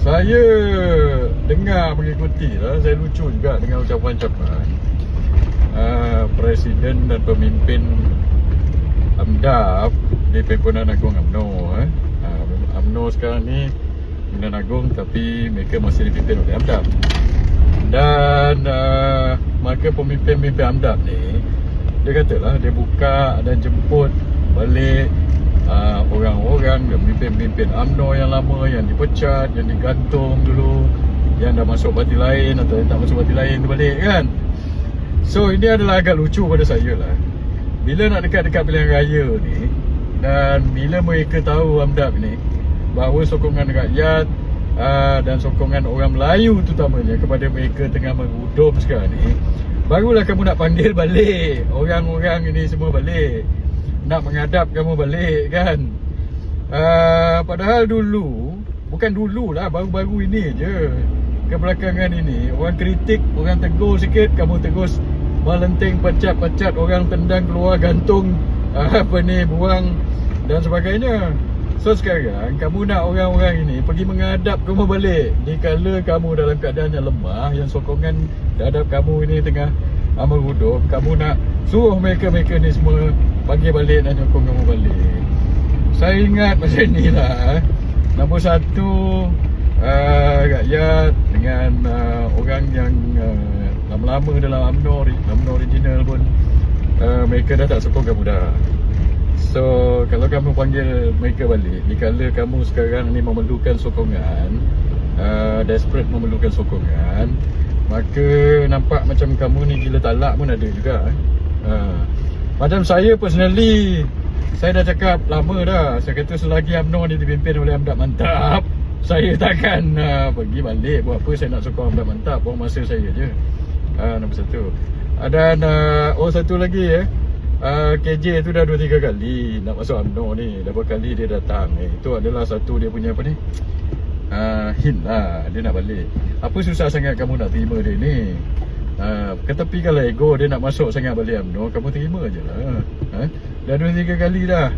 Saya dengar mengikuti lah. Saya lucu juga dengan ucapan-ucapan Presiden dan pemimpin AMDAP di Pimpinan Agung UMNO. UMNO sekarang ni Pimpinan Agung, tapi mereka masih dipimpin oleh AMDAP. Dan maka pemimpin-pemimpin AMDAP ni, dia katalah dia buka dan jemput balik orang-orang dan pemimpin-pemimpin UMNO yang lama, yang dipecat, yang digantung dulu, yang dah masuk parti lain atau yang tak masuk parti lain tu balik kan. So ini adalah agak lucu pada saya lah. Bila nak dekat-dekat pilihan raya ni, dan bila mereka tahu AMDAP ni bahawa sokongan rakyat dan sokongan orang Melayu terutamanya kepada mereka tengah mengudum sekarang ni, barulah kamu nak panggil balik orang-orang ini semua balik, nak menghadap kamu balik kan. Padahal dulu, bukan dulu lah, baru-baru ini je, kebelakangan ini, orang kritik, orang tegur sikit, kamu tegus melenting, pecat-pecat orang, tendang keluar, gantung, buang dan sebagainya. So sekarang kamu nak orang-orang ini pergi menghadap kamu balik dikala kamu dalam keadaan yang lemah, yang sokongan terhadap kamu ini tengah mengudum. Kamu nak suruh mereka-mereka ni semua panggil balik dan nyokong kamu balik. Saya ingat macam ni lah. Nombor satu, rakyat dengan orang yang lama-lama dalam UMNO original pun, mereka dah tak sokong kamu dah. So kalau kamu panggil mereka balik dikala kamu sekarang ni memerlukan sokongan, desperate memerlukan sokongan, maka nampak macam kamu ni gila talak pun ada juga. Macam saya personally, saya dah cakap lama dah, saya kata selagi UMNO ni dipimpin oleh AMDAP mantap, saya takkan pergi balik. Buat apa saya nak sokong AMDAP mantap, buang masa saya je. Nombor satu. Dan satu lagi KJ tu dah 2-3 kali nak masuk UMNO ni. Dah berapa kali dia datang. Itu adalah satu dia punya apa ni, hint lah, dia nak balik. Apa susah sangat kamu nak terima dia ni? Ketepikanlah ego dia nak masuk sangat balik UMNO, kamu terima je lah. Dah 2-3 kali dah.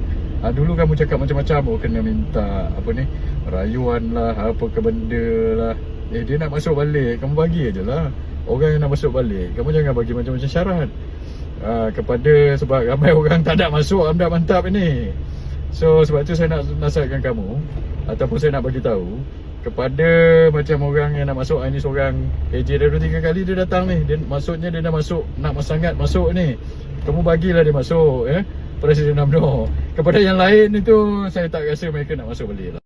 Dulu kamu cakap macam-macam, kena minta apa ni, rayuan lah, apa ke benda lah. Dia nak masuk balik, kamu bagi je lah. Orang yang nak masuk balik, kamu jangan bagi macam-macam syarat kepada, sebab ramai orang tak nak masuk AMDAP mantap ini. So sebab tu saya nak nasihatkan kamu, ataupun saya nak bagi tahu kepada macam orang yang nak masuk. Ini seorang AJ dah 2-3 kali dia datang ni, dia maksudnya dia dah masuk, nak sangat masuk ni. Kamu bagilah dia masuk Presiden UMNO. Kepada yang lain itu, saya tak rasa mereka nak masuk balik lah.